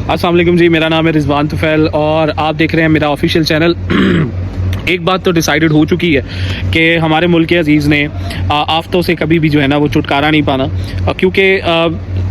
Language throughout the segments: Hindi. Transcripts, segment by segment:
अस्सलाम वालेकुम जी, मेरा नाम है रिजवान तुफैल और आप देख रहे हैं मेरा ऑफिशियल चैनल। एक बात तो डिसाइडेड हो चुकी है कि हमारे मुल्क के अजीज़ ने आफ़तों से कभी भी जो है ना वो छुटकारा नहीं पाना, क्योंकि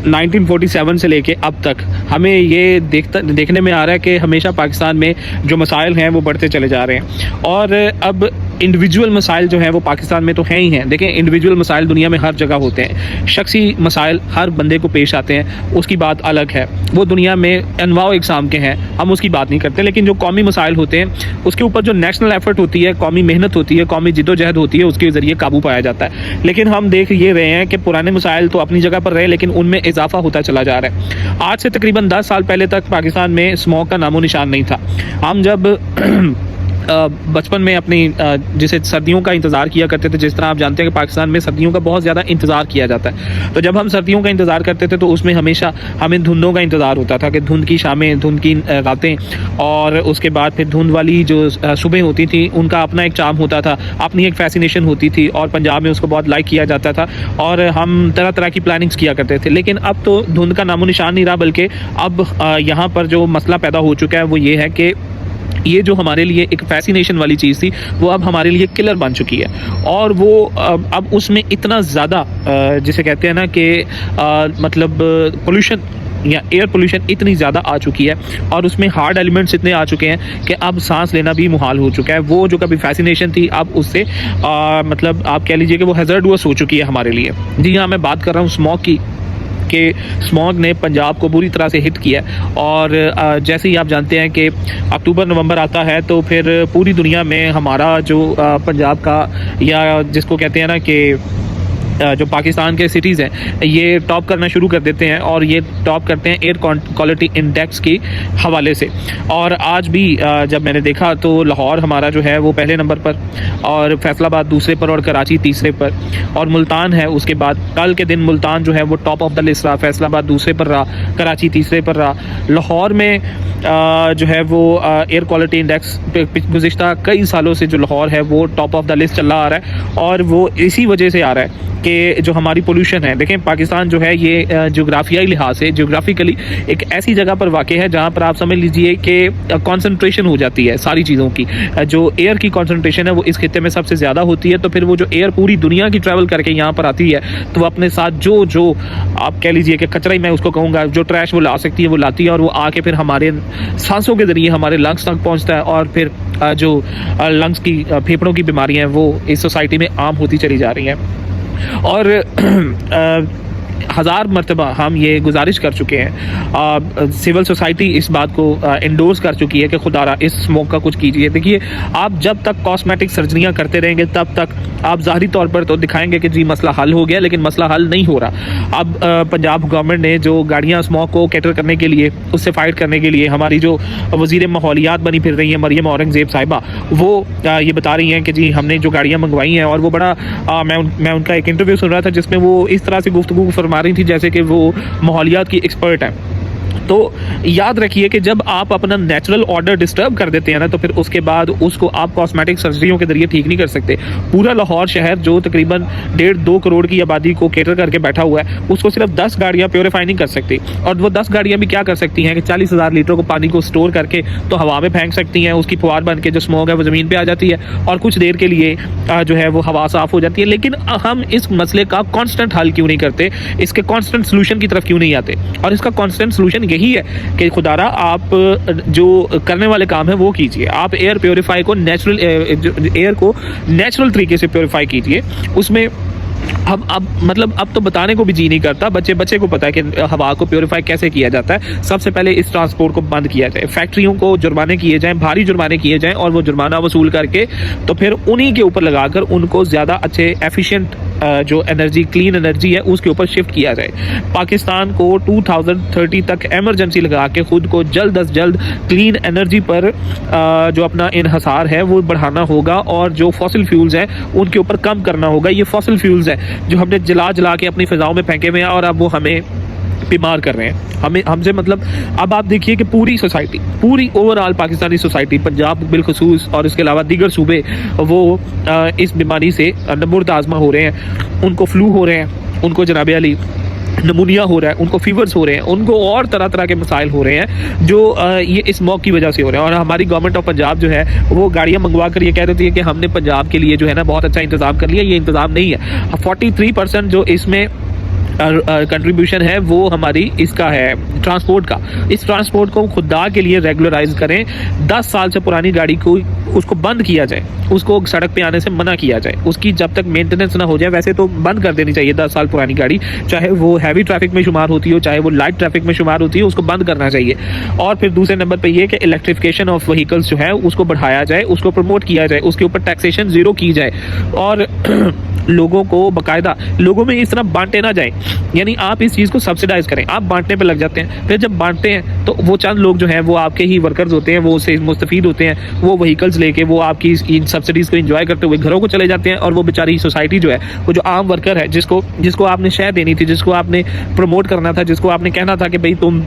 1947 से लेके अब तक हमें ये देखने में आ रहा है कि हमेशा पाकिस्तान में जो मसाइल हैं वो बढ़ते चले जा रहे हैं। और अब इंडिविजुअल मसाइल जो हैं वो पाकिस्तान में तो हैं ही हैं। देखें, इंडिविजुअल मसाइल दुनिया में हर जगह होते हैं, शख्सी मसाइल हर बंदे को पेश आते हैं, उसकी बात अलग है, वो दुनिया में अनवाओ इकसाम के हैं, हम उसकी बात नहीं करते। लेकिन जो कौमी मसाइल होते हैं उसके ऊपर जो नेशनल एफर्ट होती है, कौमी मेहनत होती है, कौमी जिद्दोजहद होती है, उसके ज़रिए काबू पाया जाता है। लेकिन हम देख ये रहे हैं कि पुराने मसाइल तो अपनी जगह पर रहे, लेकिन उनमें इजाफा होता चला जा रहा है। आज से तकरीबन 10 साल पहले तक पाकिस्तान में स्मोक का नामो निशान नहीं था। हम जब बचपन में अपनी जिसे सर्दियों का इंतज़ार किया करते थे, जिस तरह आप जानते हैं कि पाकिस्तान में सर्दियों का बहुत ज़्यादा इंतज़ार किया जाता है, तो जब हम सर्दियों का इंतज़ार करते थे तो उसमें हमेशा हमें धुंधों का इंतज़ार होता था कि धुंध की शामें, धुंध की रातें, और उसके बाद फिर धुंध वाली जो सुबह होती थी उनका अपना एक चार्म होता था, अपनी एक फैसिनेशन होती थी, और पंजाब में उसको बहुत लाइक किया जाता था और हम तरह तरह की प्लानिंग्स किया करते थे। लेकिन अब तो धुंध का नामो निशान नहीं रहा, बल्कि अब यहाँ पर जो मसला पैदा हो चुका है वो ये है कि ये जो हमारे लिए एक फैसिनेशन वाली चीज़ थी वो अब हमारे लिए किलर बन चुकी है। और वो अब उसमें इतना ज़्यादा जिसे कहते हैं ना कि मतलब पोल्यूशन या एयर पोल्यूशन इतनी ज़्यादा आ चुकी है, और उसमें हार्ड एलिमेंट्स इतने आ चुके हैं कि अब सांस लेना भी मुहाल हो चुका है। वो जो कभी फैसिनेशन थी अब उससे मतलब आप कह लीजिए कि वो हैज़र्डस हो चुकी है हमारे लिए। जी हाँ, मैं बात कर रहा हूँ स्मोक की, कि स्मॉग ने पंजाब को बुरी तरह से हिट किया। और जैसे ही आप जानते हैं कि अक्टूबर नवंबर आता है तो फिर पूरी दुनिया में हमारा जो पंजाब का, या जिसको कहते हैं ना कि जो पाकिस्तान के सिटीज़ हैं, ये टॉप करना शुरू कर देते हैं, और ये टॉप करते हैं एयर क्वालिटी इंडेक्स के हवाले से। और आज भी जब मैंने देखा तो लाहौर हमारा जो है वो पहले नंबर पर, और फैसलाबाद दूसरे पर, और कराची तीसरे पर, और मुल्तान है उसके बाद। कल के दिन मुल्तान जो है वो टॉप ऑफ द लिस्ट रहा, फैसलाबाद दूसरे पर रहा, कराची तीसरे पर रहा। लाहौर में जो है वो एयर क्वालिटी इंडेक्स गुज़िश्ता कई सालों से जो लाहौर है वो टॉप ऑफ द लिस्ट चल रहा आ रहा है, और वो इसी वजह से आ रहा है कि जो हमारी पोल्यूशन है। देखें, पाकिस्तान जो है ये ज्योग्राफियाई लिहाज से, ज्योग्राफिकली एक ऐसी जगह पर वाक़ है जहाँ पर आप समझ लीजिए कि कॉन्सनट्रेशन हो जाती है सारी चीज़ों की। जो एयर की कॉन्सनट्रेशन है वो इस खित्ते में सबसे ज़्यादा होती है। तो फिर वो जो एयर पूरी दुनिया की ट्रैवल करके यहाँ पर आती है, तो वो अपने साथ जो आप कह लीजिए कि कचरा ही मैं उसको कहूँगा, जो ट्रैश वो ला सकती है वो लाती है, और वो आके फिर हमारे सांसों के ज़रिए हमारे लंग्स तक पहुँचता है, और फिर जो लंग्स की फेफड़ों की बीमारियाँ हैं वो इस सोसाइटी में आम होती चली जा रही हैं। और हज़ार मरतबा हम ये गुजारिश कर चुके हैं, सिविल सोसाइटी इस बात को इंडोर्स कर चुकी है कि खुदारा इस स्मोक का कुछ कीजिए। देखिए, आप जब तक कॉस्मेटिक सर्जरियाँ करते रहेंगे तब तक आप ज़ाहिरी तौर पर तो दिखाएंगे कि जी मसला हल हो गया, लेकिन मसला हल नहीं हो रहा। अब पंजाब गवर्नमेंट ने जो गाड़ियाँ स्मोक को कैटर करने के लिए, उससे फाइट करने के लिए, हमारी जो वज़ीर माहौलियात बनी फिर रही है मरियम औरंगज़ेब साहिबा, वो ये बता रही हैं कि जी हमने जो गाड़ियाँ मंगवाई हैं, और वो बड़ा मैं उनका एक इंटरव्यू सुन रहा था जिसमें वो इस तरह से गुफ्तगू फरमा रही थी जैसे कि वो माहौलियात की एक्सपर्ट हैं। तो याद रखिए कि जब आप अपना नेचुरल ऑर्डर डिस्टर्ब कर देते हैं ना, तो फिर उसके बाद उसको आप कॉस्मेटिक सर्जरियों के जरिए ठीक नहीं कर सकते। पूरा लाहौर शहर जो तकरीबन 1.5-2 करोड़ की आबादी को कैटर करके बैठा हुआ है, उसको सिर्फ 10 गाड़ियां प्योरीफाई नहीं कर सकती। और वो 10 गाड़ियां भी क्या कर सकती हैं कि 40,000 लीटर को पानी को स्टोर करके तो हवा में फेंक सकती हैं, उसकी फुहार बन के जो स्मोक है वो ज़मीन पर आ जाती है, और कुछ देर के लिए जो है वो हवा साफ़ हो जाती है। लेकिन हम इस मसले का कॉन्स्टेंट हल क्यों नहीं करते, इसके कॉन्स्टेंट सोल्यूशन की तरफ क्यों नहीं आते? और इसका कॉन्स्टेंट सोल्यूशन यही है कि खुदारा आप जो करने वाले काम है वो कीजिए। आप एयर प्योरीफाई को नेचुरल एयर को नेचुरल तरीके से प्योरीफाई कीजिए। उसमें अब मतलब अब तो बताने को भी जी नहीं करता, बच्चे को पता है कि हवा को प्योरीफाई कैसे किया जाता है। सबसे पहले इस ट्रांसपोर्ट को बंद किया जाए, फैक्ट्रियों को जुर्माने किए जाएं, भारी जुर्माने किए जाएं, और वो जुर्माना वसूल करके तो फिर उन्हीं के ऊपर लगाकर उनको ज़्यादा अच्छे एफिशिएंट जो एनर्जी, क्लीन एनर्जी है उसके ऊपर शिफ्ट किया जाए। पाकिस्तान को 2030 तक एमरजेंसी लगा के खुद को जल्द अज जल्द क्लीन एनर्जी पर जो अपना इन्हसार है वो बढ़ाना होगा, और जो फॉसिल फ्यूल्स हैं उनके ऊपर कम करना होगा। ये फॉसिल फ्यूल्स हैं जो हमने जला के अपनी फिजाओं में फेंके हुए हैं, और अब वो हमें बीमार कर रहे हैं। हमसे मतलब अब आप देखिए कि पूरी सोसाइटी, पूरी ओवरऑल पाकिस्तानी सोसाइटी, पंजाब बिलखुसूस और इसके अलावा दीगर सूबे, वो इस बीमारी से नबुर्द आज़मा हो रहे हैं। उनको फ्लू हो रहे हैं, उनको जनाब अली नमूनिया हो रहा है, उनको फीवर्स हो रहे हैं, उनको और तरह तरह के मसाइल हो रहे हैं जो ये स्मॉग की वजह से हो रहे हैं। और हमारी गवर्नमेंट ऑफ पंजाब जो है वो गाड़ियाँ मंगवा कर ये कह देती है कि हमने पंजाब के लिए जो है ना बहुत अच्छा इंतज़ाम कर लिया। ये इंतज़ाम नहीं है। 43% जो इसमें कंट्रीब्यूशन है वो हमारी इसका है ट्रांसपोर्ट का। इस ट्रांसपोर्ट को खुदा के लिए रेगुलराइज करें। 10 साल से पुरानी गाड़ी को उसको बंद किया जाए, उसको सड़क पे आने से मना किया जाए, उसकी जब तक मेंटेनेंस ना हो जाए वैसे तो बंद कर देनी चाहिए। 10 साल पुरानी गाड़ी चाहे वो हैवी ट्रैफिक में शुमार होती हो चाहे वो लाइट ट्रैफिक में शुमार होती है, उसको बंद करना चाहिए। और फिर दूसरे नंबर पे ये कि इलेक्ट्रिफिकेशन ऑफ व्हीकल्स जो है उसको बढ़ाया जाए, उसको प्रमोट किया जाए, उसके ऊपर टैक्सेशन ज़ीरो की जाए और लोगों को बाकायदा लोगों में इस तरह बांटे ना जाए। यानी आप इस चीज़ को सब्सिडाइज करें। आप बांटने पे लग जाते हैं, फिर जब बांटते हैं तो वो चंद लोग जो हैं वो आपके ही वर्कर्स होते हैं, वो उससे मुस्तफ़ीद होते हैं, वो व्हीकल्स लेके वो आपकी इन सब्सिडीज़ को एंजॉय करते हुए घरों को चले जाते हैं। और वो बेचारी सोसाइटी जो है, वो जो आम वर्कर है जिसको आपने शय देनी थी, जिसको आपने प्रमोट करना था, जिसको आपने कहना था कि भाई तुम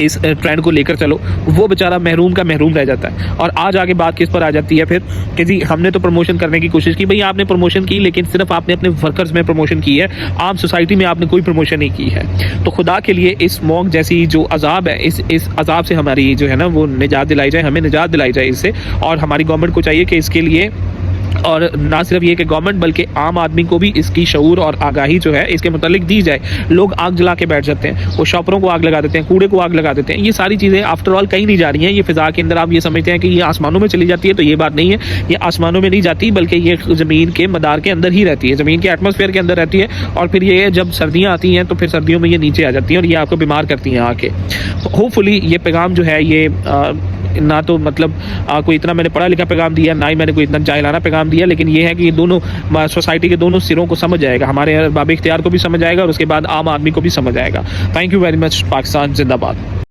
इस ट्रेंड को लेकर चलो, वो बेचारा महरूम का महरूम रह जाता है। और आज आगे बात किस पर आ जाती है फिर कि जी हमने तो प्रमोशन करने की कोशिश की। भाई आपने प्रमोशन की लेकिन सिर्फ आपने अपने वर्कर्स में प्रमोशन की है, आम सोसाइटी में आपने कोई प्रमोशन नहीं की है। तो खुदा के लिए इस स्मॉग जैसी जो अजाब है, इस अजाब से हमारी जो है ना वो निजात दिलाई जाए, हमें निजात दिलाई जाए इससे। और हमारी गवर्नमेंट को चाहिए कि इसके लिए, और ना सिर्फ ये कि गवर्नमेंट बल्कि आम आदमी को भी इसकी शऊर और आगाही जो है इसके मुतालिक दी जाए। लोग आग जला के बैठ जाते हैं, वो शॉपरों को आग लगा देते हैं, कूड़े को आग लगा देते हैं। ये सारी चीज़ें आफ्टर ऑल कहीं नहीं जा रही हैं, ये फ़िज़ा के अंदर आप ये समझते हैं कि ये आसमानों में चली जाती है, तो ये बात नहीं है। ये आसमानों में नहीं जाती बल्कि ये ज़मीन के मदार के अंदर ही रहती है, ज़मीन के एटमॉस्फेयर के अंदर रहती है। और फिर ये जब सर्दियाँ आती हैं तो फिर सर्दियों में ये नीचे आ जाती हैं और ये आपको बीमार करती हैं आके। होपफुली ये पैगाम जो है ये ना तो मतलब कोई इतना मैंने पढ़ा लिखा पैगाम दिया, ना ही मैंने कोई इतना जाहिलाना पैगाम दिया, लेकिन ये है कि ये दोनों सोसाइटी के दोनों सिरों को समझ जाएगा, हमारे बाब इख्तियार को भी समझ आएगा और उसके बाद आम आदमी को भी समझ आएगा। Thank you very much. Pakistan जिंदाबाद।